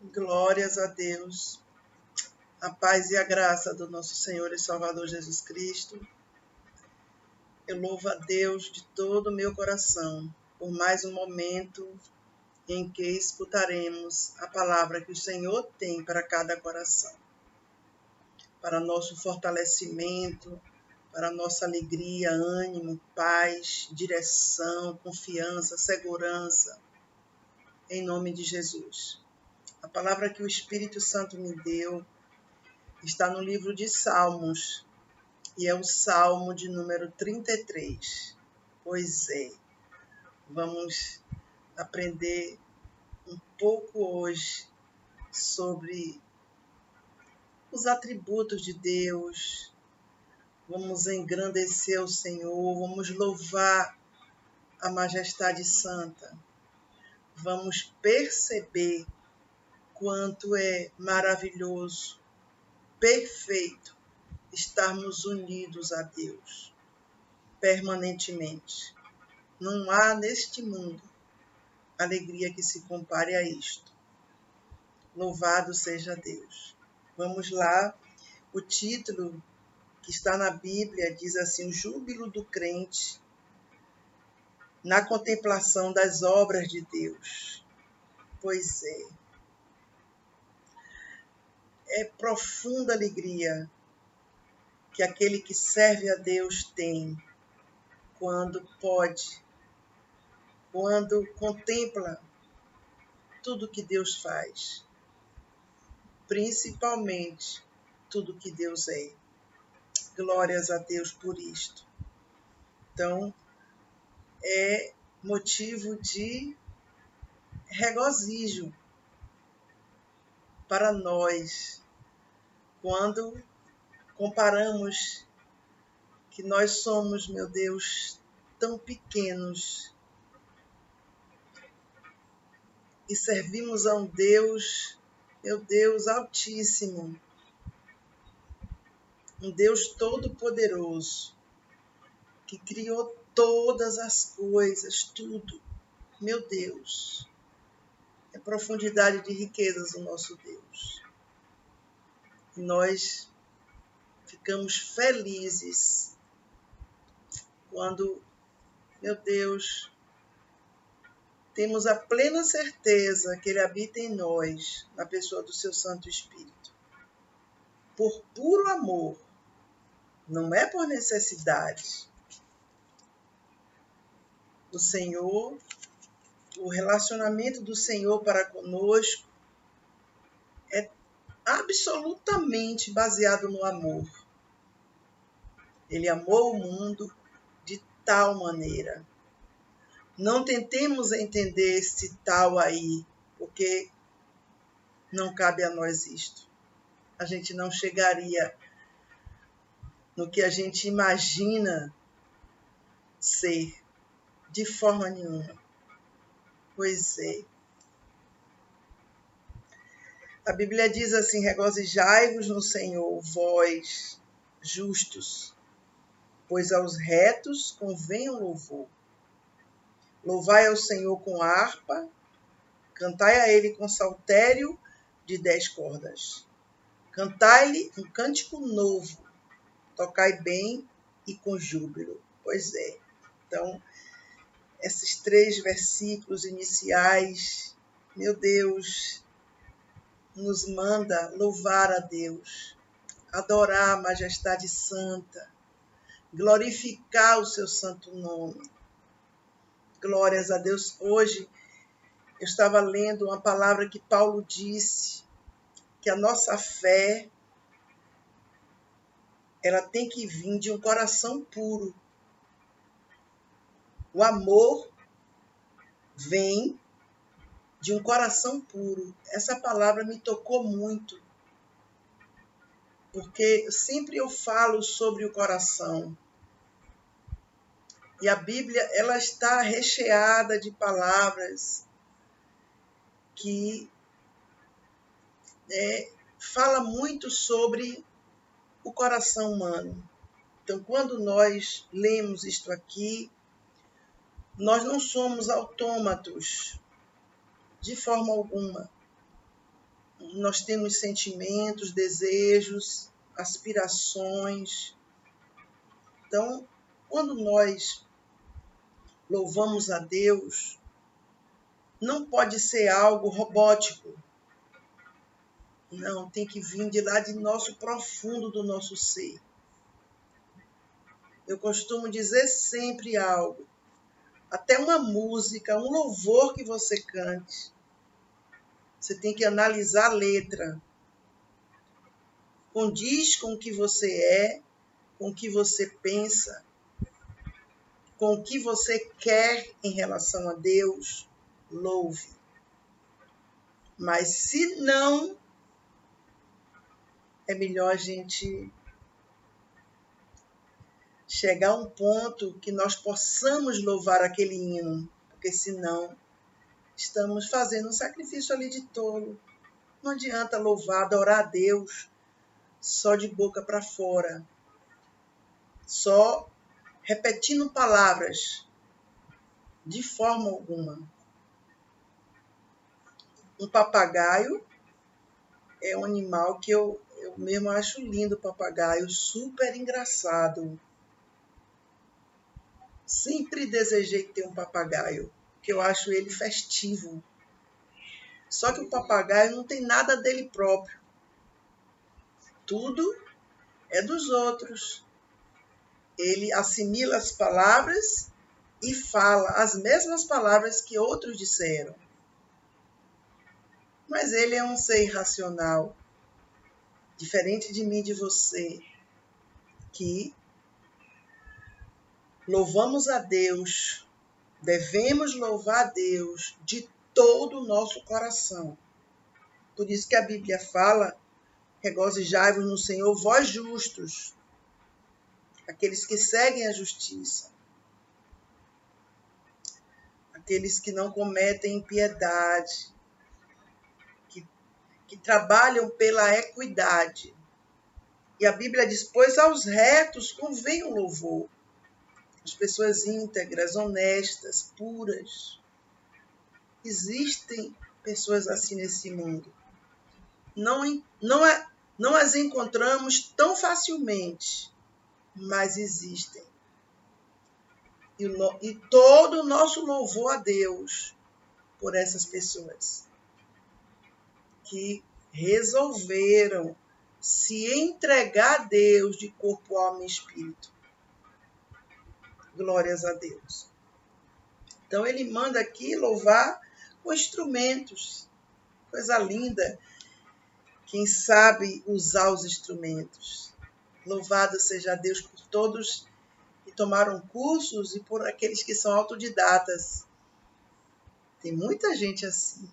Glórias a Deus, a paz e a graça do nosso Senhor e Salvador Jesus Cristo. Eu louvo a Deus de todo o meu coração por mais um momento em que escutaremos a palavra que o Senhor tem para cada coração, para nosso fortalecimento, para nossa alegria, ânimo, paz, direção, confiança, segurança, em nome de Jesus. A palavra que o Espírito Santo me deu está no livro de Salmos, e é o Salmo de número 33. Pois é, vamos aprender um pouco hoje sobre os atributos de Deus, vamos engrandecer o Senhor, vamos louvar a majestade santa, vamos perceber quanto é maravilhoso, perfeito, estarmos unidos a Deus permanentemente. Não há neste mundo alegria que se compare a isto. Louvado seja Deus. Vamos lá, o título que está na Bíblia diz assim: o júbilo do crente na contemplação das obras de Deus. Pois é profunda alegria que aquele que serve a Deus tem quando contempla tudo que Deus faz, principalmente tudo que Deus é. Glórias a Deus por isto. Então, é motivo de regozijo para nós quando comparamos que nós somos, meu Deus, tão pequenos e servimos a um Deus, meu Deus, altíssimo, um Deus todo-poderoso, que criou todas as coisas, tudo. Meu Deus, é profundidade de riquezas o nosso Deus. E nós ficamos felizes quando, meu Deus, temos a plena certeza que Ele habita em nós, na pessoa do seu Santo Espírito. Por puro amor, não é por necessidade. O Senhor, o relacionamento do Senhor para conosco é absolutamente baseado no amor. Ele amou o mundo de tal maneira. Não tentemos entender esse tal aí, porque não cabe a nós isto. A gente não chegaria no que a gente imagina ser, de forma nenhuma. Pois é. A Bíblia diz assim: regozijai-vos no Senhor, vós justos, pois aos retos convém o louvor. Louvai ao Senhor com harpa, cantai a Ele com saltério de 10 cordas. Cantai-lhe um cântico novo, tocai bem e com júbilo. Pois é. Então, esses 3 versículos iniciais, meu Deus, nos manda louvar a Deus, adorar a majestade santa, glorificar o seu santo nome. Glórias a Deus. Hoje eu estava lendo uma palavra que Paulo disse, que a nossa fé, ela tem que vir de um coração puro. O amor vem de um coração puro. Essa palavra me tocou muito, porque sempre eu falo sobre o coração. E a Bíblia, ela está recheada de palavras que fala muito sobre o coração humano. Então, quando nós lemos isto aqui, nós não somos autômatos de forma alguma. nós temos sentimentos, desejos, aspirações. Então, quando nós louvamos a Deus, não pode ser algo robótico. Não, tem que vir de lá de nosso profundo do nosso ser. Eu costumo dizer sempre algo. Até uma música, um louvor que você cante, você tem que analisar a letra. Condiz com o que você é, com o que você pensa, com o que você quer em relação a Deus, louve. Mas se não, é melhor a gente chegar a um ponto que nós possamos louvar aquele hino, porque senão estamos fazendo um sacrifício ali de tolo. Não adianta louvar, adorar a Deus só de boca para fora, só repetindo palavras, de forma alguma. Um papagaio é um animal que eu mesmo acho lindo, papagaio, super engraçado. Sempre desejei ter um papagaio, porque eu acho ele festivo. Só que o papagaio não tem nada dele próprio. Tudo é dos outros. Ele assimila as palavras e fala as mesmas palavras que outros disseram. Mas ele é um ser irracional, diferente de mim e de você, que louvamos a Deus, devemos louvar a Deus de todo o nosso coração. Por isso que a Bíblia fala, regozijai-vos no Senhor, vós justos, aqueles que seguem a justiça, aqueles que não cometem impiedade, que trabalham pela equidade. E a Bíblia diz, pois aos retos convém o louvor. As pessoas íntegras, honestas, puras. Existem pessoas assim nesse mundo. Não as encontramos tão facilmente, mas existem. E todo o nosso louvor a Deus por essas pessoas que resolveram se entregar a Deus de corpo, alma e espírito. Glórias a Deus. Então ele manda aqui louvar com instrumentos. Coisa linda. Quem sabe usar os instrumentos. Louvado seja Deus por todos que tomaram cursos e por aqueles que são autodidatas. Tem muita gente assim,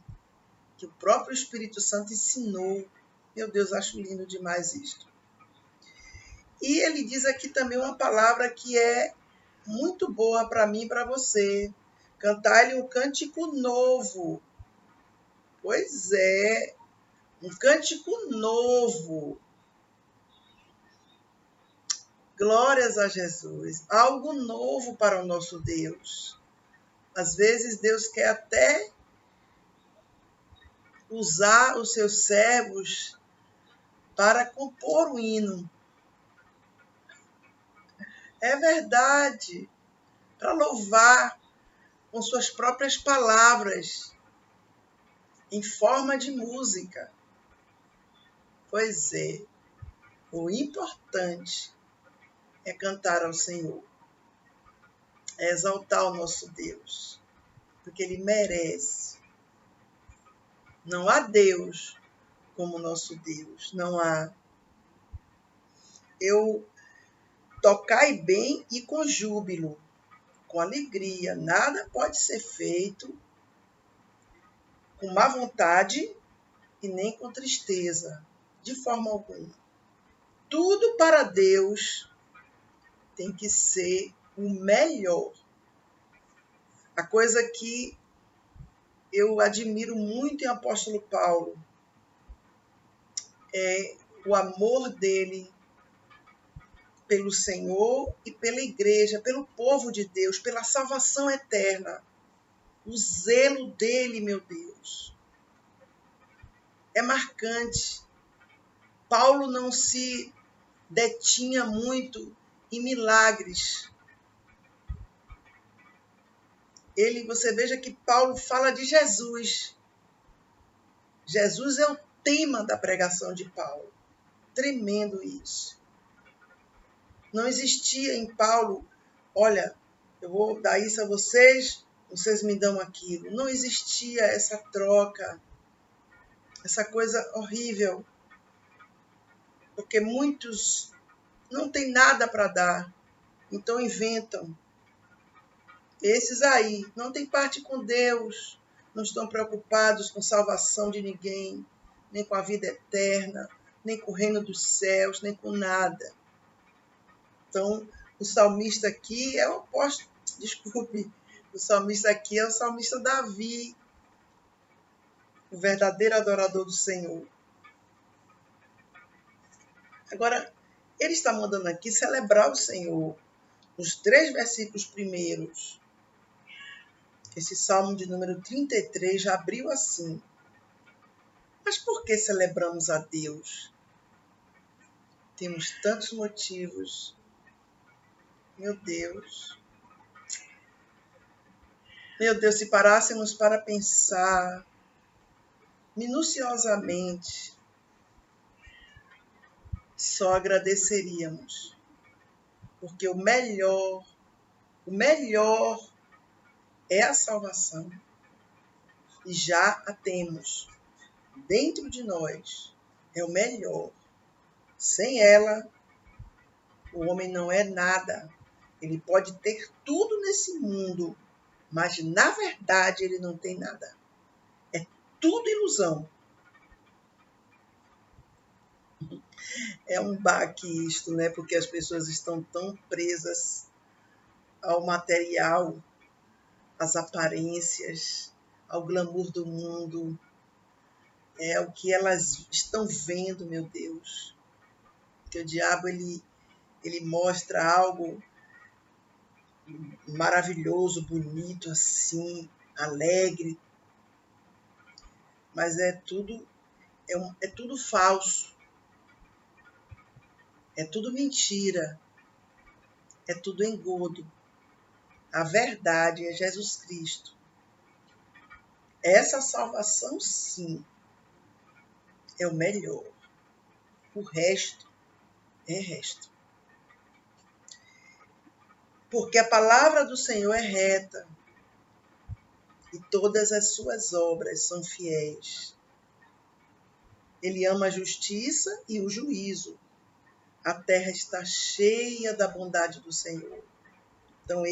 que o próprio Espírito Santo ensinou. Meu Deus, acho lindo demais isto. E ele diz aqui também uma palavra que é muito boa para mim e para você. Cantar-lhe um cântico novo. Pois é, um cântico novo. Glórias a Jesus. Algo novo para o nosso Deus. Às vezes Deus quer até usar os seus servos para compor o hino. É verdade. Para louvar com suas próprias palavras, em forma de música. Pois é, o importante é cantar ao Senhor, é exaltar o nosso Deus, porque Ele merece. Não há Deus como nosso Deus, não há. Eu tocai bem e com júbilo, com alegria, nada pode ser feito com má vontade e nem com tristeza, de forma alguma. Tudo para Deus tem que ser o melhor. A coisa que eu admiro muito em apóstolo Paulo é o amor dele pelo Senhor e pela igreja, pelo povo de Deus, pela salvação eterna. O zelo dele, meu Deus, é marcante. Paulo não se detinha muito em milagres. Você veja que Paulo fala de Jesus. Jesus é o tema da pregação de Paulo. Tremendo isso. Não existia em Paulo, olha, eu vou dar isso a vocês, vocês me dão aquilo. Não existia essa troca, essa coisa horrível. Porque muitos não têm nada para dar, então inventam. Esses aí não têm parte com Deus, não estão preocupados com salvação de ninguém, nem com a vida eterna, nem com o reino dos céus, nem com nada. Então, o salmista aqui é o apóstolo, desculpe, o salmista aqui é o salmista Davi, o verdadeiro adorador do Senhor. Agora, ele está mandando aqui celebrar o Senhor. Os 3 versículos primeiros, esse salmo de número 33 já abriu assim. Mas por que celebramos a Deus? Temos tantos motivos. Meu Deus, se parássemos para pensar minuciosamente, só agradeceríamos. Porque o melhor é a salvação. E já a temos dentro de nós. É o melhor. Sem ela, o homem não é nada. Ele pode ter tudo nesse mundo, mas na verdade ele não tem nada. É tudo ilusão. É um baque isto, né? Porque as pessoas estão tão presas ao material, às aparências, ao glamour do mundo. É o que elas estão vendo, meu Deus. Que o diabo ele mostra algo maravilhoso, bonito assim, alegre, mas é tudo falso, é tudo mentira, é tudo engodo. A verdade é Jesus Cristo. Essa salvação, sim, é o melhor. O resto é resto. Porque a palavra do Senhor é reta e todas as suas obras são fiéis. Ele ama a justiça e o juízo. A terra está cheia da bondade do Senhor. Então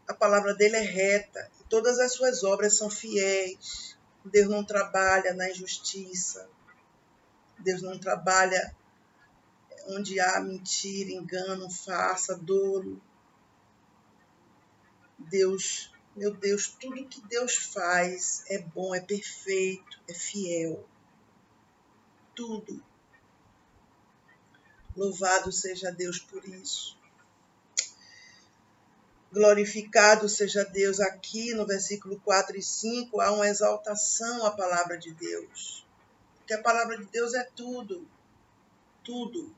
a palavra dele é reta e todas as suas obras são fiéis. Deus não trabalha na injustiça. Deus não trabalha onde há mentira, engano, farsa, dolo. Deus, meu Deus, tudo que Deus faz é bom, é perfeito, é fiel. Tudo. Louvado seja Deus por isso. Glorificado seja Deus. Aqui no versículo 4 e 5 há uma exaltação à palavra de Deus. Porque a palavra de Deus é tudo. Tudo.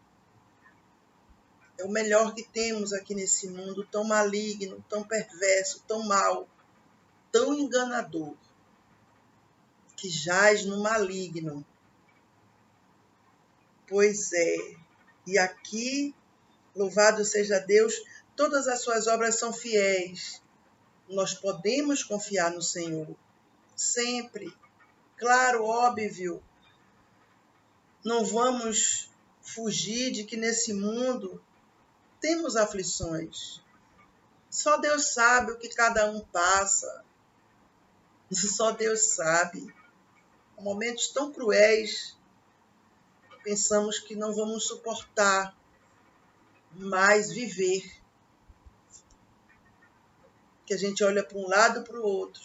É o melhor que temos aqui nesse mundo, tão maligno, tão perverso, tão mau, tão enganador, que jaz no maligno. Pois é. E aqui, louvado seja Deus, todas as suas obras são fiéis. Nós podemos confiar no Senhor. Sempre. Claro, óbvio. Não vamos fugir de que nesse mundo temos aflições. Só Deus sabe o que cada um passa. Só Deus sabe. Momentos tão cruéis, pensamos que não vamos suportar mais viver. Que a gente olha para um lado e para o outro,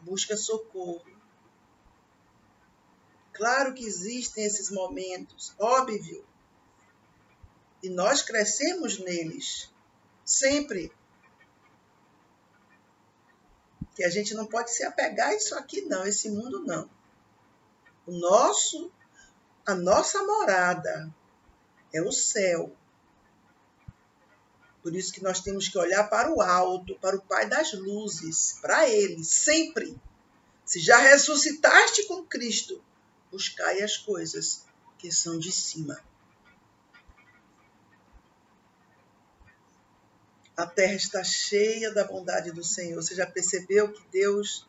busca socorro. Claro que existem esses momentos, óbvio. E nós crescemos neles, sempre. Que a gente não pode se apegar a isso aqui não, esse mundo não. A nossa morada é o céu. Por isso que nós temos que olhar para o alto, para o Pai das luzes, para Ele, sempre. Se já ressuscitaste com Cristo, buscai as coisas que são de cima. A terra está cheia da bondade do Senhor. Você já percebeu que Deus,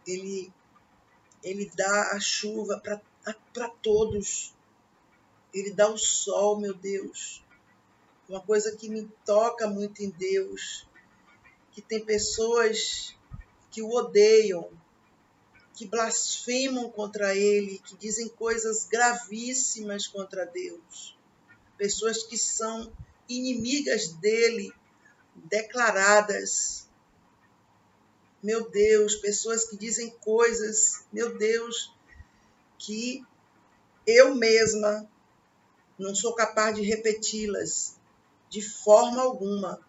Ele dá a chuva para todos. Ele dá o sol, meu Deus. Uma coisa que me toca muito em Deus, que tem pessoas que o odeiam, que blasfemam contra Ele, que dizem coisas gravíssimas contra Deus. Pessoas que são inimigas dele, declaradas. Meu Deus, pessoas que dizem coisas, meu Deus, que eu mesma não sou capaz de repeti-las de forma alguma.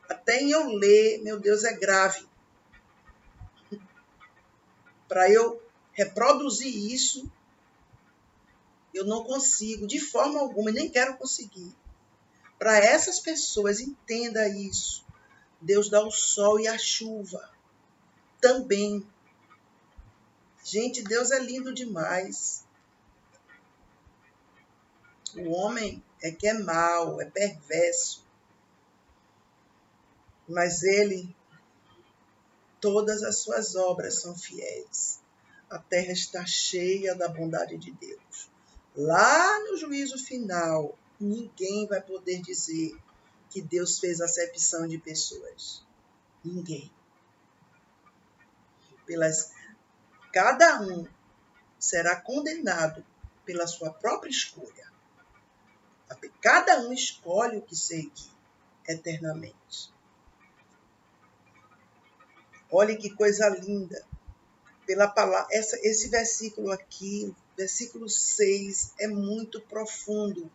Até em eu ler, meu Deus, é grave. Para eu reproduzir isso, eu não consigo de forma alguma e nem quero conseguir. Para essas pessoas, entenda isso. Deus dá o sol e a chuva também. Gente, Deus é lindo demais. O homem é que é mau, é perverso. Mas ele, todas as suas obras são fiéis. A terra está cheia da bondade de Deus. Lá no juízo final, ninguém vai poder dizer que Deus fez acepção de pessoas. Ninguém. Cada um será condenado pela sua própria escolha. Cada um escolhe o que seguir eternamente. Olha que coisa linda. Pela palavra, esse versículo aqui, versículo 6, é muito profundo.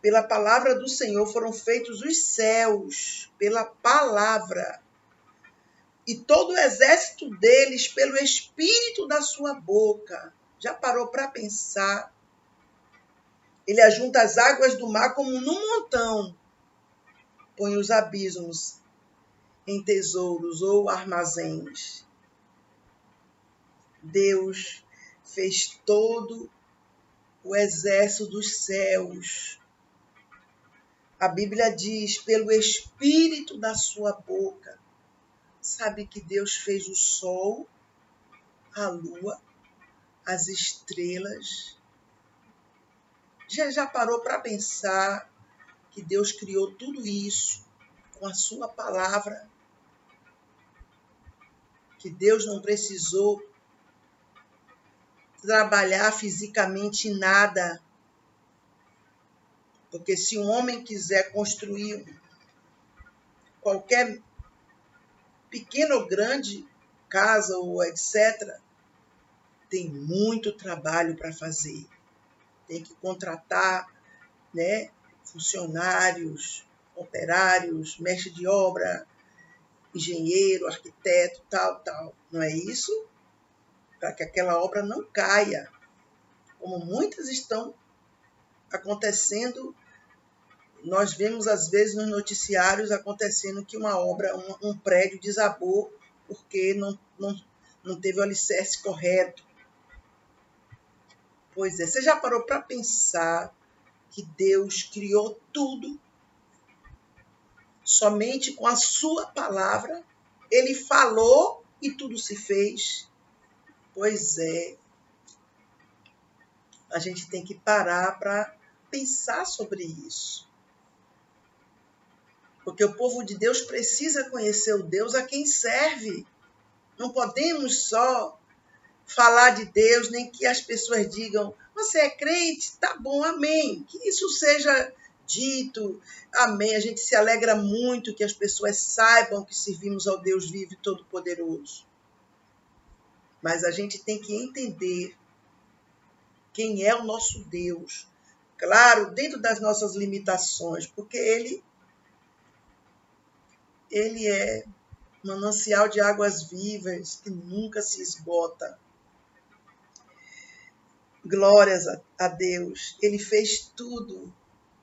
Pela palavra do Senhor foram feitos os céus, pela palavra, e todo o exército deles pelo espírito da sua boca. Já parou para pensar? Ele ajunta as águas do mar como num montão, põe os abismos em tesouros ou armazéns. Deus fez todo o exército dos céus. A Bíblia diz, pelo espírito da sua boca. Sabe que Deus fez o sol, a lua, as estrelas. Já parou para pensar que Deus criou tudo isso com a sua palavra? Que Deus não precisou trabalhar fisicamente nada. Porque se um homem quiser construir qualquer pequena ou grande casa ou etc., tem muito trabalho para fazer. Tem que contratar, né, funcionários, operários, mestre de obra, engenheiro, arquiteto, tal. Não é isso? Para que aquela obra não caia, como muitas estão acontecendo. Nós vemos, às vezes, nos noticiários acontecendo que uma obra, um prédio desabou porque não teve o alicerce correto. Pois é, você já parou para pensar que Deus criou tudo somente com a sua palavra? Ele falou e tudo se fez? Pois é. A gente tem que parar para pensar sobre isso. Porque o povo de Deus precisa conhecer o Deus a quem serve. Não podemos só falar de Deus, nem que as pessoas digam, você é crente? Tá bom, amém. Que isso seja dito, amém. A gente se alegra muito que as pessoas saibam que servimos ao Deus vivo e todo-poderoso. Mas a gente tem que entender quem é o nosso Deus. Claro, dentro das nossas limitações, porque Ele é manancial de águas vivas que nunca se esgota. Glórias a Deus. Ele fez tudo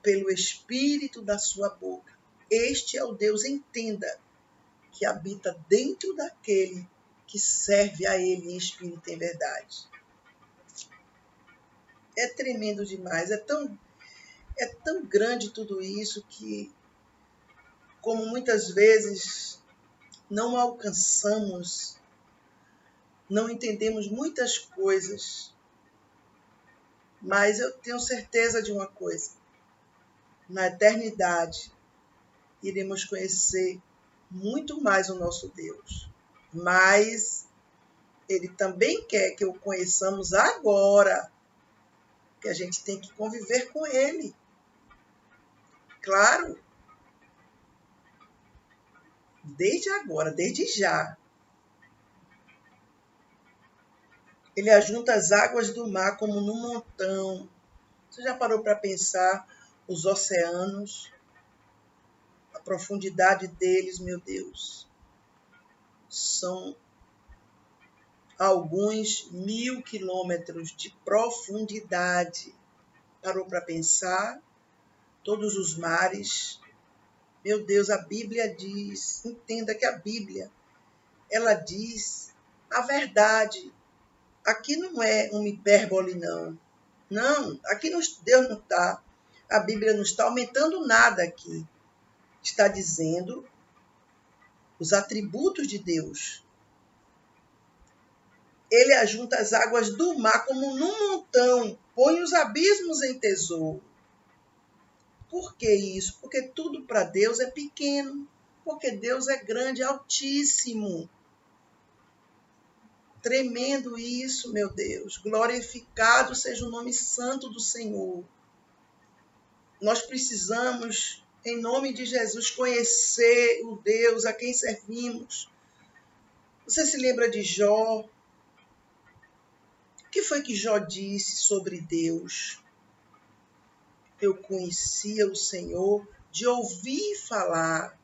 pelo Espírito da sua boca. Este é o Deus, entenda, que habita dentro daquele que serve a Ele em espírito e em verdade. É tremendo demais, é tão grande tudo isso que, como muitas vezes não alcançamos, não entendemos muitas coisas, mas eu tenho certeza de uma coisa: na eternidade iremos conhecer muito mais o nosso Deus, mas Ele também quer que o conheçamos agora, que a gente tem que conviver com Ele. Claro, desde agora, desde já. Ele ajunta as águas do mar como num montão. Você já parou para pensar os oceanos, a profundidade deles, meu Deus? São alguns 1000 quilômetros de profundidade. Parou para pensar? Todos os mares. Meu Deus, a Bíblia diz, entenda que a Bíblia, ela diz a verdade. Aqui não é uma hipérbole, não. Não, aqui Deus não está. A Bíblia não está aumentando nada aqui. Está dizendo os atributos de Deus. Ele ajunta as águas do mar como num montão, põe os abismos em tesouro. Por que isso? Porque tudo para Deus é pequeno. Porque Deus é grande, altíssimo. Tremendo isso, meu Deus. Glorificado seja o nome santo do Senhor. Nós precisamos, em nome de Jesus, conhecer o Deus a quem servimos. Você se lembra de Jó? O que foi que Jó disse sobre Deus? Eu conhecia o Senhor de ouvir falar.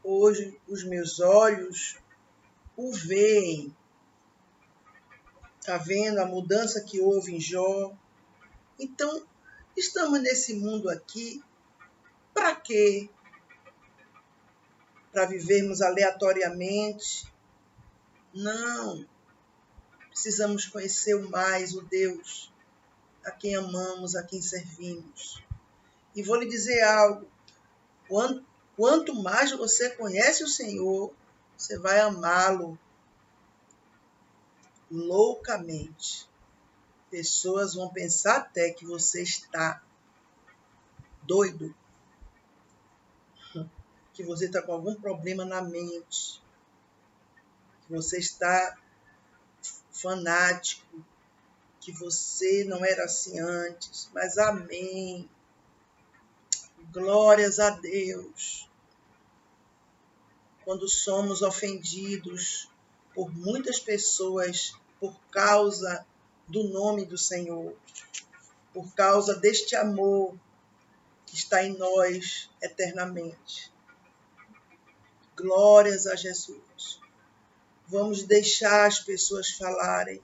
Hoje os meus olhos o veem. Está vendo a mudança que houve em Jó? Então, estamos nesse mundo aqui para quê? Para vivermos aleatoriamente? Não. Precisamos conhecer mais o Deus a quem amamos, a quem servimos. E vou lhe dizer algo: quanto mais você conhece o Senhor, você vai amá-lo loucamente. Pessoas vão pensar até que você está doido, que você está com algum problema na mente, que você está fanático, que você não era assim antes. Mas amém. Glórias a Deus. Quando somos ofendidos por muitas pessoas por causa do nome do Senhor, por causa deste amor que está em nós eternamente. Glórias a Jesus. Vamos deixar as pessoas falarem.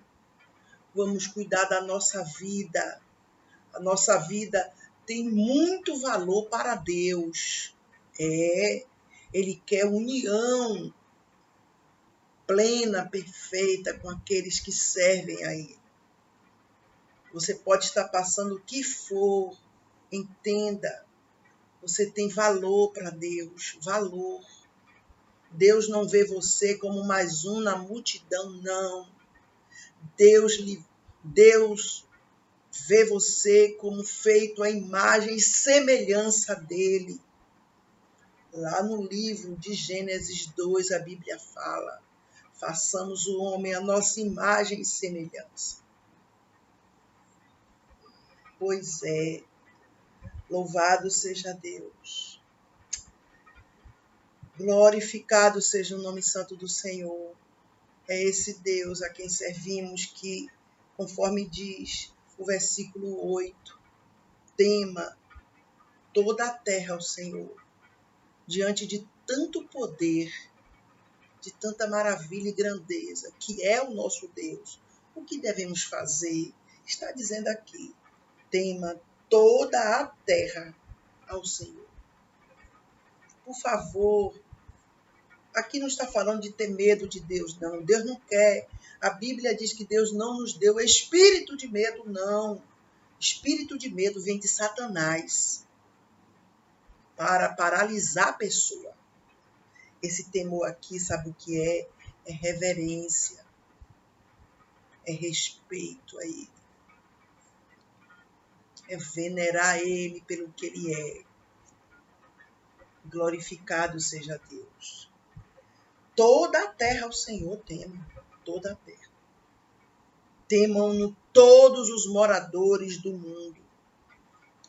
Vamos cuidar da nossa vida. A nossa vida tem muito valor para Deus. Ele quer união plena, perfeita com aqueles que servem a Ele. Você pode estar passando o que for, entenda, você tem valor para Deus, valor. Deus não vê você como mais um na multidão, não. Deus vê você como feito à imagem e semelhança dele. Lá no livro de Gênesis 2, a Bíblia fala: façamos o homem a nossa imagem e semelhança. Pois é, louvado seja Deus. Glorificado seja o nome santo do Senhor. É esse Deus a quem servimos que, conforme diz o versículo 8, tema toda a terra ao Senhor. Diante de tanto poder, de tanta maravilha e grandeza, que é o nosso Deus, o que devemos fazer? Está dizendo aqui, tema toda a terra ao Senhor. Por favor, aqui não está falando de ter medo de Deus, não. Deus não quer. A Bíblia diz que Deus não nos deu espírito de medo, não. Espírito de medo vem de Satanás para paralisar a pessoa. Esse temor aqui, sabe o que é? É reverência, é respeito a Ele, é venerar Ele pelo que Ele é. Glorificado seja Deus. Toda a terra o Senhor tema, toda a terra. Temam-no todos os moradores do mundo.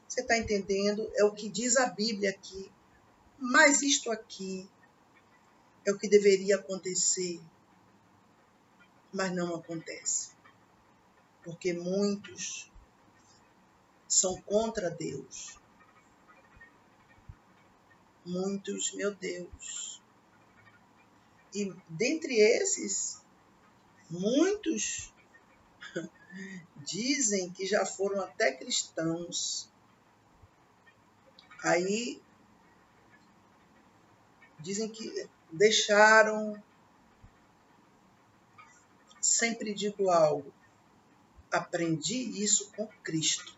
Você está entendendo? É o que diz a Bíblia aqui. Mas isto aqui é o que deveria acontecer, mas não acontece. Porque muitos são contra Deus. Muitos, meu Deus. E dentre esses, muitos dizem que já foram até cristãos. Aí dizem que deixaram. Sempre digo algo. Aprendi isso com Cristo.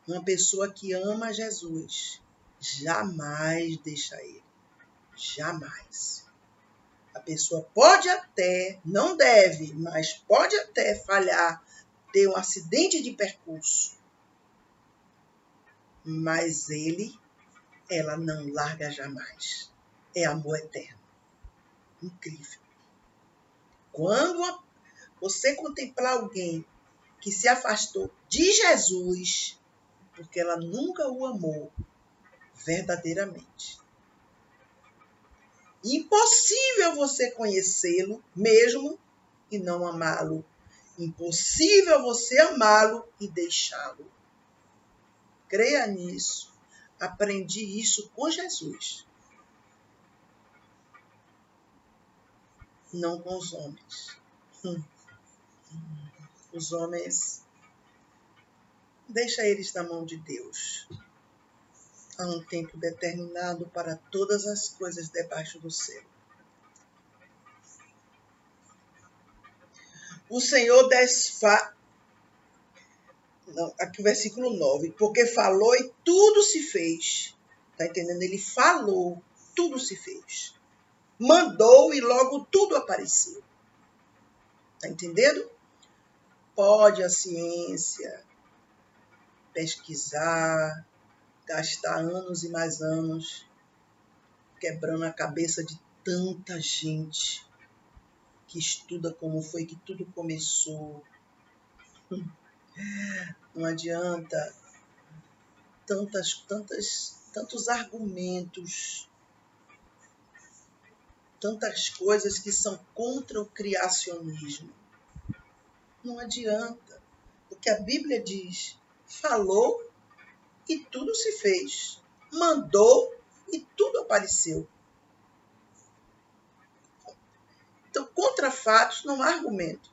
Uma pessoa que ama Jesus jamais deixa Ele. Jamais. A pessoa pode até, não deve, mas pode até falhar, ter um acidente de percurso. Mas ela não larga jamais. É amor eterno. Incrível. Quando você contemplar alguém que se afastou de Jesus, porque ela nunca o amou verdadeiramente. Impossível você conhecê-lo mesmo e não amá-lo. Impossível você amá-lo e deixá-lo. Creia nisso. Aprendi isso com Jesus. Não com os homens. Os homens, deixa eles na mão de Deus. Há um tempo determinado para todas as coisas debaixo do céu. O Senhor desfaz. Aqui o versículo 9. Porque falou e tudo se fez. Está entendendo? Ele falou, tudo se fez. Mandou e logo tudo apareceu. Está entendendo? Pode a ciência pesquisar, gastar anos e mais anos quebrando a cabeça de tanta gente que estuda como foi que tudo começou. Não adianta tantos argumentos, tantas coisas que são contra o criacionismo. Não adianta. Porque a Bíblia diz, falou e tudo se fez. Mandou e tudo apareceu. Então, contra fatos não há argumento.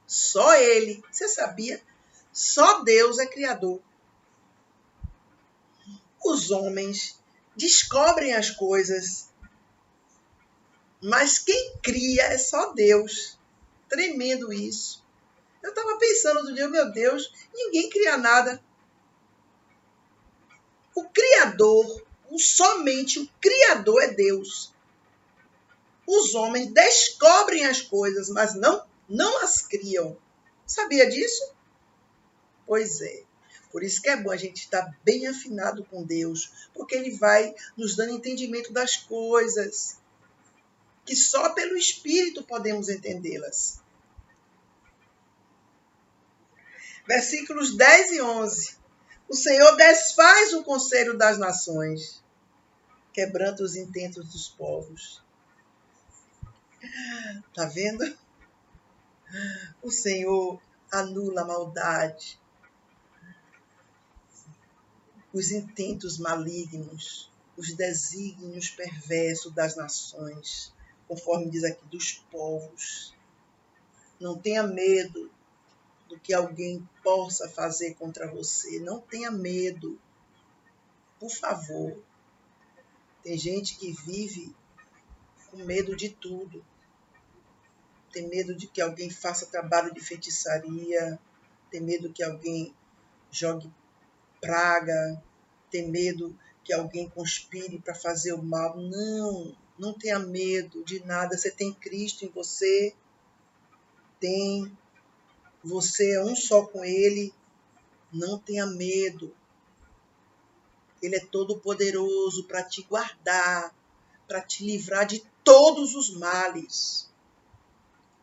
Só Ele, você sabia? Só Deus é criador. Os homens descobrem as coisas, mas quem cria é só Deus. Tremendo isso. Eu estava pensando outro dia, meu Deus, ninguém cria nada. O Criador, somente o Criador é Deus. Os homens descobrem as coisas, mas não as criam. Sabia disso? Pois é. Por isso que é bom a gente estar bem afinado com Deus, porque Ele vai nos dando entendimento das coisas, que só pelo Espírito podemos entendê-las. Versículos 10 e 11. O Senhor desfaz o conselho das nações, quebrando os intentos dos povos. Está vendo? O Senhor anula a maldade, os intentos malignos, os desígnios perversos das nações. conforme diz aqui, dos povos. Não tenha medo do que alguém possa fazer contra você. Não tenha medo. Por favor. Tem gente que vive com medo de tudo. Tem medo de que alguém faça trabalho de feitiçaria. Tem medo que alguém jogue praga. Tem medo que alguém conspire para fazer o mal. Não, não tenha medo de nada. Você tem Cristo em você. Tem. Você é um só com Ele. Não tenha medo. Ele é todo poderoso para te guardar, para te livrar de todos os males.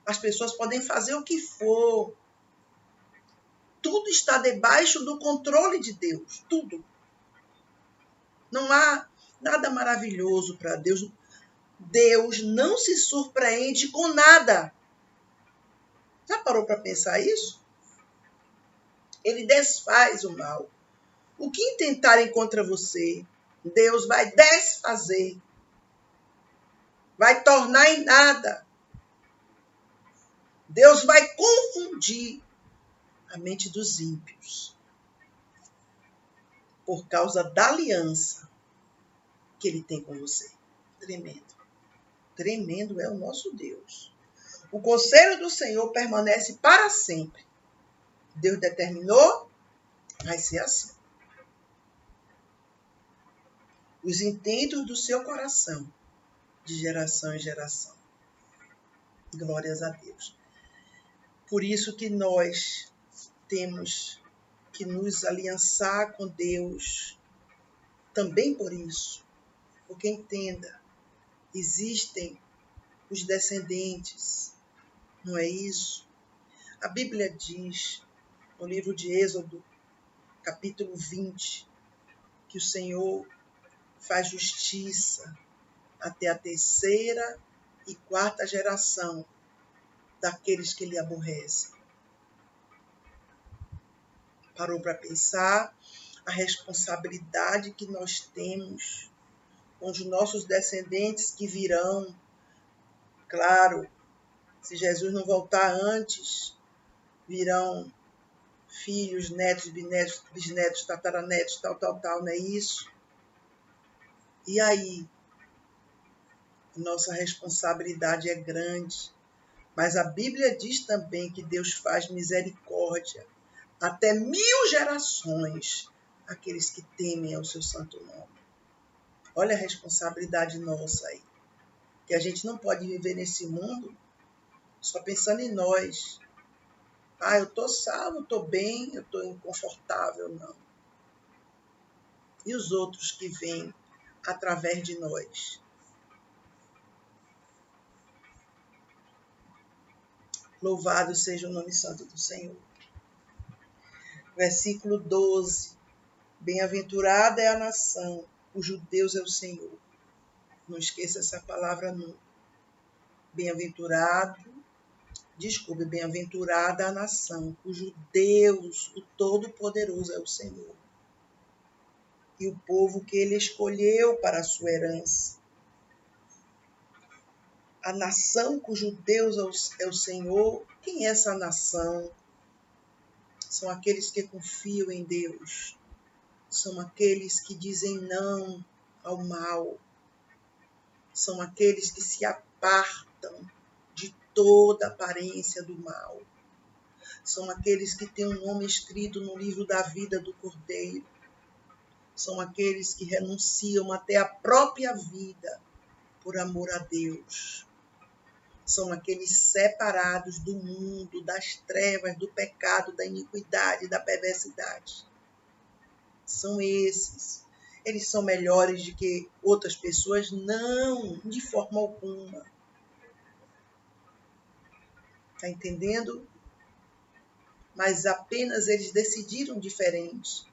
As pessoas podem fazer o que for. Tudo está debaixo do controle de Deus. Tudo. Não há nada maravilhoso para Deus. Deus não se surpreende com nada. Já parou para pensar isso? Ele desfaz o mal. O que intentarem contra você, Deus vai desfazer. Vai tornar em nada. Deus vai confundir a mente dos ímpios por causa da aliança que ele tem com você. Tremendo. Tremendo é o nosso Deus. O conselho do Senhor permanece para sempre. Deus determinou, vai ser assim. Os intentos do seu coração, de geração em geração. Glórias a Deus. Por isso que nós temos que nos aliançar com Deus, também por isso. Porque entenda, existem os descendentes, não é isso? A Bíblia diz, no livro de Êxodo, capítulo 20, que o Senhor faz justiça até a terceira e quarta geração daqueles que ele aborrece. Parou para pensar a responsabilidade que nós temos com os nossos descendentes que virão. Claro, se Jesus não voltar antes, virão filhos, netos, bisnetos, tataranetos, tal, não é isso? E aí? Nossa responsabilidade é grande. Mas a Bíblia diz também que Deus faz misericórdia até 1000 gerações àqueles que temem ao seu santo nome. Olha a responsabilidade nossa aí. Que a gente não pode viver nesse mundo só pensando em nós. Ah, eu estou salvo, estou bem, eu estou inconfortável, não. E os outros que vêm através de nós? Louvado seja o nome santo do Senhor. Versículo 12. Bem-aventurada é a nação, cujo Deus é o Senhor. Não esqueça essa palavra nunca. Bem-aventurada a nação, cujo Deus, o Todo-Poderoso, é o Senhor. E o povo que ele escolheu para a sua herança. A nação cujo Deus é o Senhor. Quem é essa nação? São aqueles que confiam em Deus. São aqueles que dizem não ao mal. São aqueles que se apartam de toda aparência do mal. São aqueles que têm um nome escrito no livro da vida do Cordeiro. São aqueles que renunciam até a própria vida por amor a Deus. São aqueles separados do mundo, das trevas, do pecado, da iniquidade, da perversidade. São esses. Eles são melhores do que outras pessoas? Não, de forma alguma. Está entendendo? Mas apenas eles decidiram diferente.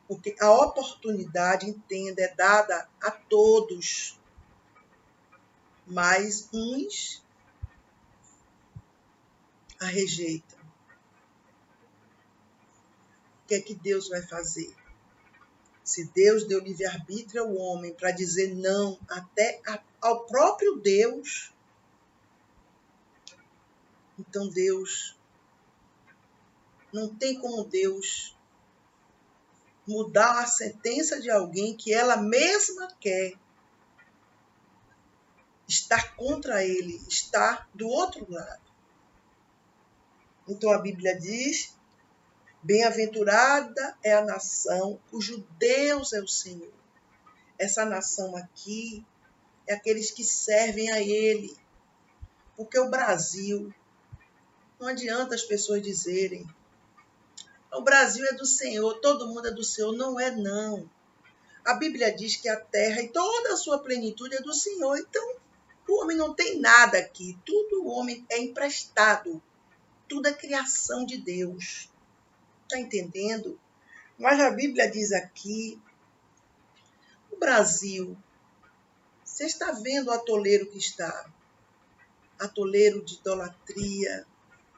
Porque a oportunidade, entenda, é dada a todos. Mas uns a rejeitam. O que é que Deus vai fazer? Se Deus deu livre-arbítrio ao homem para dizer não até ao próprio Deus, então Deus, não tem como Deus mudar a sentença de alguém que ela mesma quer estar contra ele, estar do outro lado. Então a Bíblia diz: bem-aventurada é a nação cujo Deus é o Senhor. Essa nação aqui é aqueles que servem a Ele. Porque o Brasil, não adianta as pessoas dizerem: o Brasil é do Senhor, todo mundo é do Senhor. Não é, não. A Bíblia diz que a terra e toda a sua plenitude é do Senhor. Então, o homem não tem nada aqui. Tudo o homem é emprestado. Tudo é criação de Deus. Está entendendo? Mas a Bíblia diz aqui, o Brasil, você está vendo o atoleiro que está? Atoleiro de idolatria,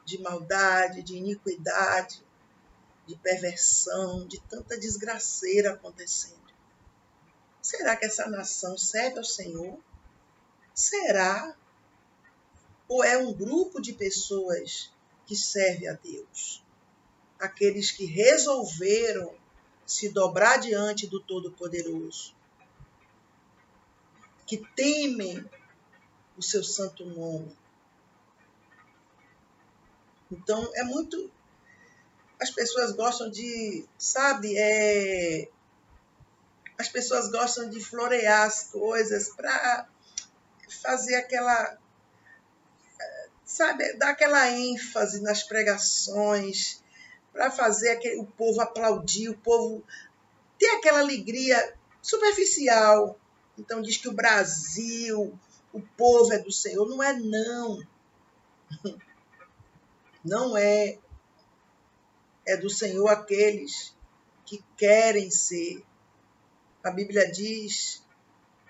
de maldade, de iniquidade, de perversão, de tanta desgraceira acontecendo. Será que essa nação serve ao Senhor? Será? Ou é um grupo de pessoas que serve a Deus? Aqueles que resolveram se dobrar diante do Todo-Poderoso, que temem o seu santo nome. Então, é muito... As pessoas gostam de, sabe, as pessoas gostam de florear as coisas para fazer aquela, sabe, dar aquela ênfase nas pregações, para fazer o povo aplaudir, o povo ter aquela alegria superficial. Então diz que o Brasil, o povo é do Senhor. Não é, não. Não é. É do Senhor aqueles que querem ser. A Bíblia diz: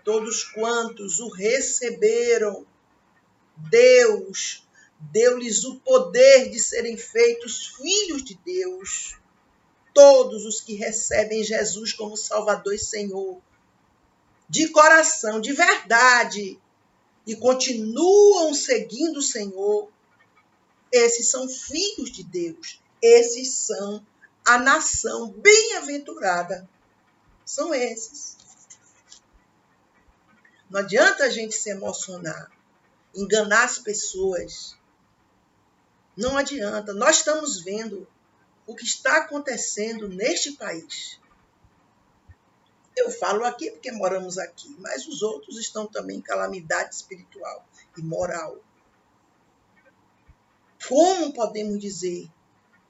todos quantos o receberam, Deus deu-lhes o poder de serem feitos filhos de Deus. Todos os que recebem Jesus como Salvador e Senhor, de coração, de verdade, e continuam seguindo o Senhor, esses são filhos de Deus. Esses são a nação bem-aventurada. São esses. Não adianta a gente se emocionar, enganar as pessoas. Não adianta. Nós estamos vendo o que está acontecendo neste país. Eu falo aqui porque moramos aqui, mas os outros estão também em calamidade espiritual e moral. Como podemos dizer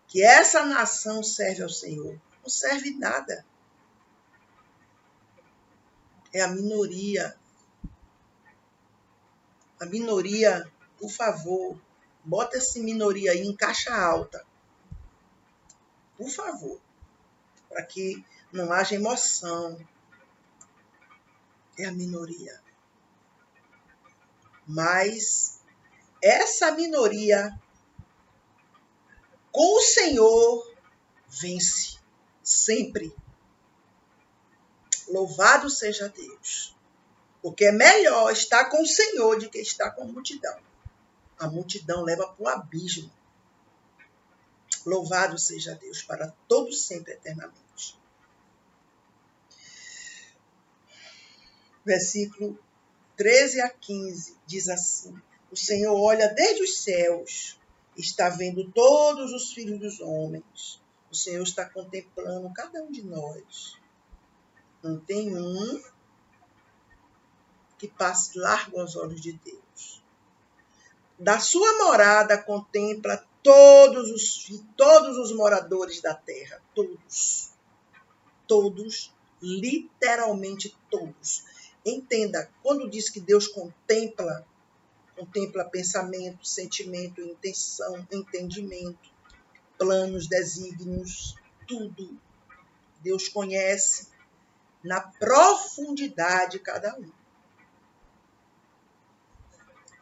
que essa nação serve ao Senhor? Não serve nada. É a minoria. A minoria, por favor, bota essa minoria aí em caixa alta. Por favor. Para que não haja emoção. É a minoria. Mas essa minoria, com o Senhor, vence. Sempre. Louvado seja Deus. Porque é melhor estar com o Senhor do que estar com a multidão. A multidão leva para o abismo. Louvado seja Deus para todos sempre, eternamente. Versículo 13 a 15 diz assim: o Senhor olha desde os céus, está vendo todos os filhos dos homens. O Senhor está contemplando cada um de nós. Não tem um que passe largo aos olhos de Deus. Da sua morada contempla todos os moradores da terra. Todos, literalmente todos. Entenda, quando diz que Deus contempla pensamento, sentimento, intenção, entendimento, planos, desígnios, tudo. Deus conhece na profundidade cada um.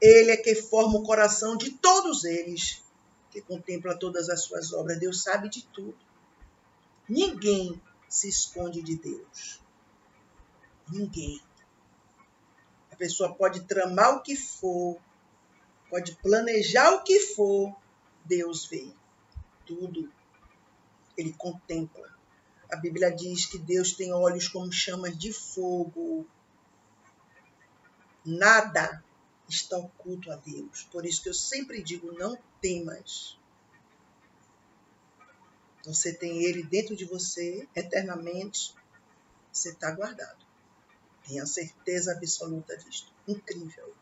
Ele é que forma o coração de todos eles, que contempla todas as suas obras. Deus sabe de tudo. Ninguém se esconde de Deus. Ninguém. A pessoa pode tramar o que for, pode planejar o que for, Deus vê tudo. Ele contempla. A Bíblia diz que Deus tem olhos como chamas de fogo. Nada está oculto a Deus. Por isso que eu sempre digo, não temas. Você tem Ele dentro de você, eternamente. Você está guardado. Tenha certeza absoluta disto. Incrível.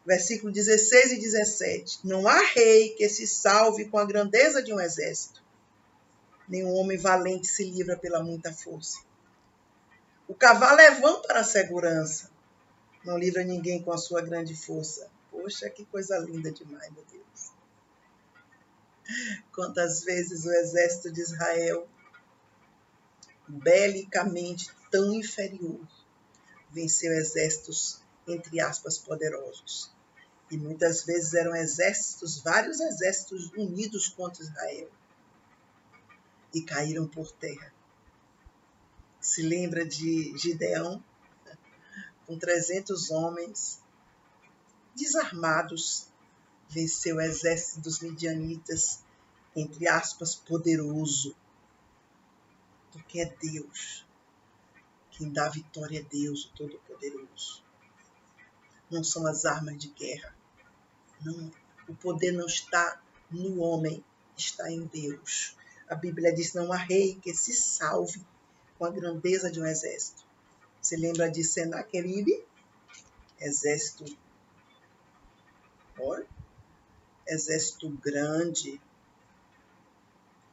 Versículo 16 e 17. Não há rei que se salve com a grandeza de um exército. Nenhum homem valente se livra pela muita força. O cavalo é vão para a segurança. Não livra ninguém com a sua grande força. Poxa, que coisa linda demais, meu Deus. Quantas vezes o exército de Israel, belicamente tão inferior, venceu exércitos, entre aspas, poderosos. E muitas vezes eram exércitos, vários exércitos unidos contra Israel. E caíram por terra. Se lembra de Gideão, com 300 homens, desarmados, venceu o exército dos midianitas, entre aspas, poderoso. Porque é Deus. Quem dá vitória é Deus, o Todo-Poderoso. Não são as armas de guerra. Não. O poder não está no homem, está em Deus. A Bíblia diz, não há rei que se salve com a grandeza de um exército. Você lembra de Senaqueribe? Exército, olha, exército grande,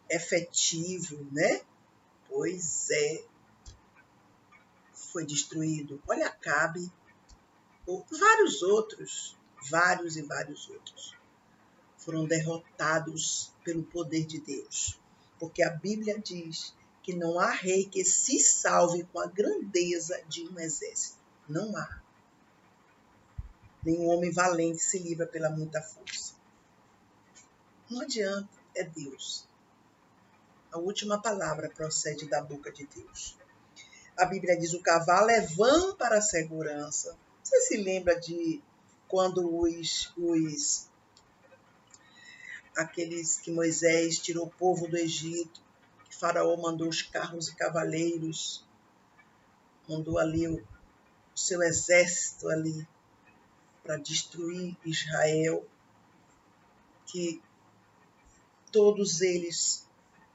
efetivo, né? Pois é, foi destruído. Olha, Acabe, vários outros, vários outros, foram derrotados pelo poder de Deus. Porque a Bíblia diz que não há rei que se salve com a grandeza de um exército. Não há. Nenhum homem valente se livra pela muita força. Não adianta, é Deus. A última palavra procede da boca de Deus. A Bíblia diz, o cavalo é vão para a segurança. Você se lembra de quando aqueles que Moisés tirou o povo do Egito, que Faraó mandou os carros e cavaleiros, mandou ali o seu exército ali para destruir Israel, que todos eles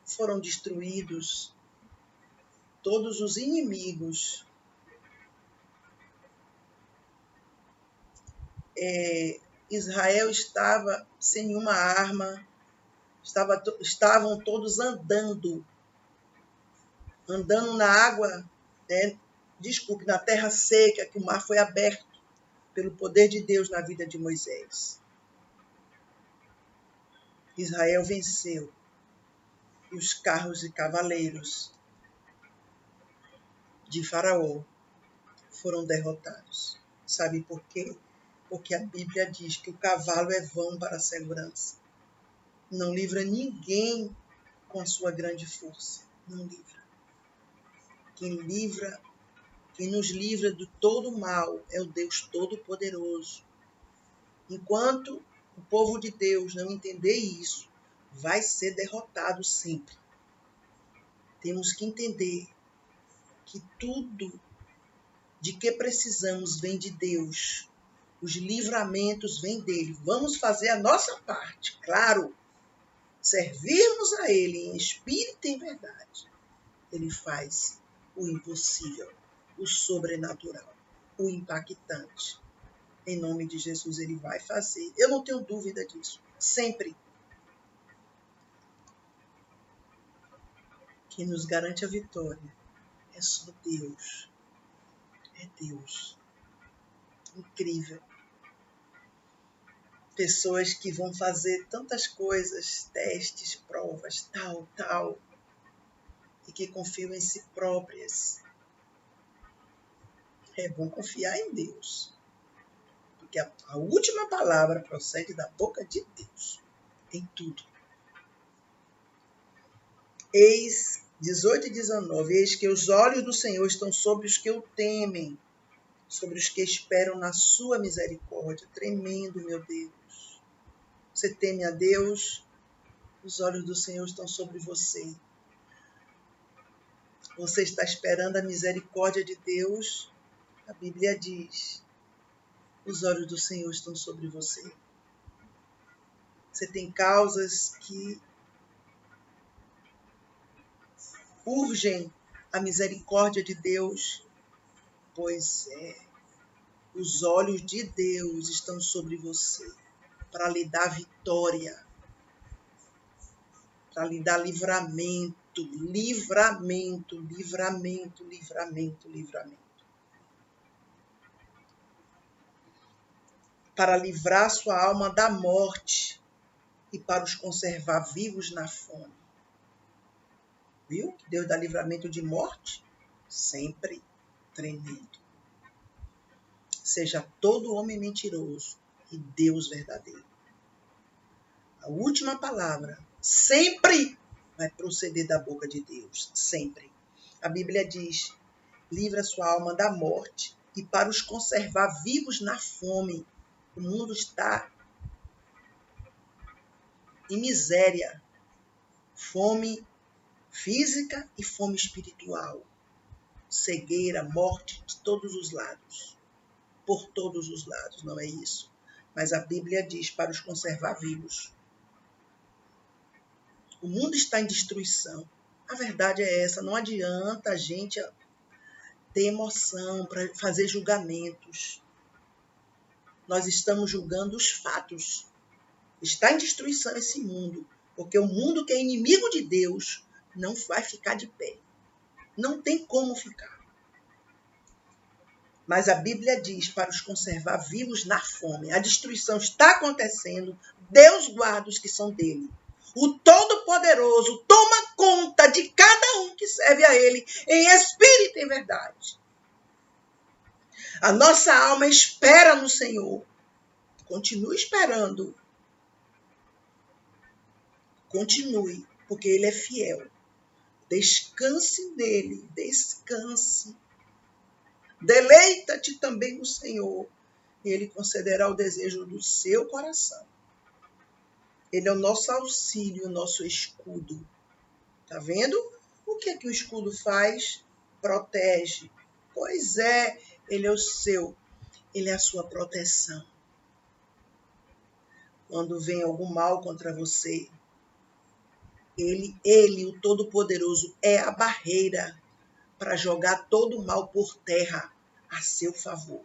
foram destruídos, todos os inimigos Israel estava sem nenhuma arma, estavam todos andando na água, né? Desculpe, na terra seca, que o mar foi aberto pelo poder de Deus na vida de Moisés. Israel venceu e os carros e cavaleiros de Faraó foram derrotados. Sabe por quê? Porque a Bíblia diz que o cavalo é vão para a segurança. Não livra ninguém com a sua grande força. Não livra. Quem nos livra de todo mal é o Deus Todo-Poderoso. Enquanto o povo de Deus não entender isso, vai ser derrotado sempre. Temos que entender que tudo de que precisamos vem de Deus. Os livramentos vêm dele. Vamos fazer a nossa parte, claro. Servirmos a ele em espírito e em verdade. Ele faz o impossível, o sobrenatural, o impactante. Em nome de Jesus, ele vai fazer. Eu não tenho dúvida disso. Sempre. Quem nos garante a vitória é só Deus. É Deus. Incrível. Pessoas que vão fazer tantas coisas, testes, provas, tal, e que confiam em si próprias. É bom confiar em Deus. Porque a última palavra procede da boca de Deus. Em tudo. Eis, 18 e 19, eis que os olhos do Senhor estão sobre os que o temem, sobre os que esperam na sua misericórdia. Tremendo, meu Deus. Você teme a Deus, os olhos do Senhor estão sobre você. Você está esperando a misericórdia de Deus? A Bíblia diz, os olhos do Senhor estão sobre você. Você tem causas que urgem a misericórdia de Deus? Pois é, os olhos de Deus estão sobre você para lhe dar vitória, para lhe dar livramento, livramento, livramento, livramento, livramento. Para livrar sua alma da morte e para os conservar vivos na fome. Viu? Deus dá livramento de morte? Sempre tremendo. Seja todo homem mentiroso e Deus verdadeiro. A última palavra sempre vai proceder da boca de Deus. Sempre. A Bíblia diz, livra sua alma da morte e para os conservar vivos na fome. O mundo está em miséria. Fome física e fome espiritual. Cegueira, morte de todos os lados. Por todos os lados, não é isso? Mas a Bíblia diz para os conservar vivos. O mundo está em destruição. A verdade é essa, não adianta a gente ter emoção para fazer julgamentos. Nós estamos julgando os fatos. Está em destruição esse mundo, porque o mundo que é inimigo de Deus não vai ficar de pé. Não tem como ficar. Mas a Bíblia diz para os conservar vivos na fome. A destruição está acontecendo. Deus guarda os que são dele. O Todo-Poderoso toma conta de cada um que serve a ele em espírito e em verdade. A nossa alma espera no Senhor. Continue esperando. Continue, porque ele é fiel. Descanse nele, descanse. Deleita-te também no Senhor, e ele concederá o desejo do seu coração. Ele é o nosso auxílio, o nosso escudo. Tá vendo? O que é que o escudo faz? Protege. Pois é, ele é o seu, ele é a sua proteção. Quando vem algum mal contra você, ele, o Todo-Poderoso, é a barreira para jogar todo o mal por terra a seu favor.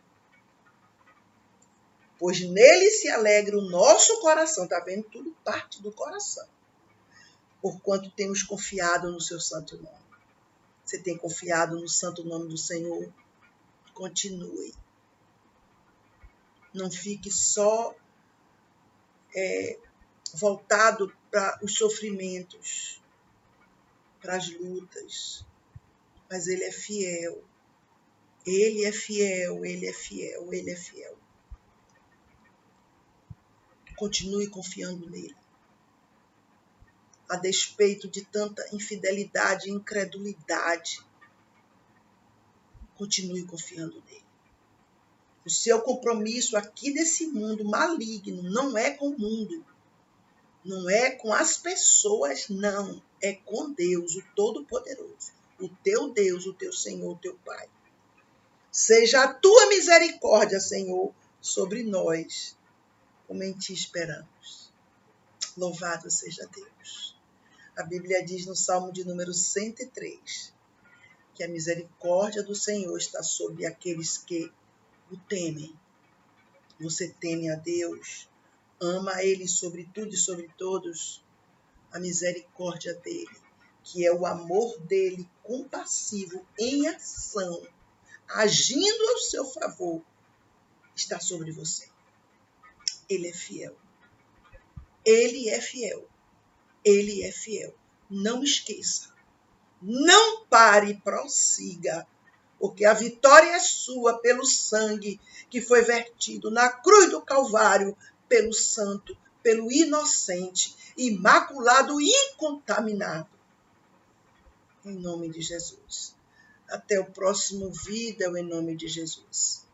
Pois nele se alegra o nosso coração. Tá vendo? Tudo parte do coração. Porquanto temos confiado no seu santo nome. Você tem confiado no santo nome do Senhor? Continue. Não fique só voltado para os sofrimentos, para as lutas. Mas ele é fiel. Ele é fiel, ele é fiel, ele é fiel. Continue confiando nele. A despeito de tanta infidelidade e incredulidade, continue confiando nele. O seu compromisso aqui desse mundo maligno não é com o mundo, não é com as pessoas, não. É com Deus, o Todo-Poderoso, o teu Deus, o teu Senhor, o teu Pai. Seja a tua misericórdia, Senhor, sobre nós, como em ti esperamos. Louvado seja Deus. A Bíblia diz no Salmo de número 103, que a misericórdia do Senhor está sobre aqueles que o temem. Você teme a Deus, ama a Ele sobre tudo e sobre todos. A misericórdia dele, que é o amor dele compassivo em ação, agindo ao seu favor, está sobre você. Ele é fiel. Ele é fiel. Ele é fiel. Não esqueça. Não pare, prossiga, porque a vitória é sua pelo sangue que foi vertido na cruz do Calvário, pelo santo, pelo inocente, imaculado e incontaminado. em nome de Jesus. Até o próximo vídeo, em nome de Jesus.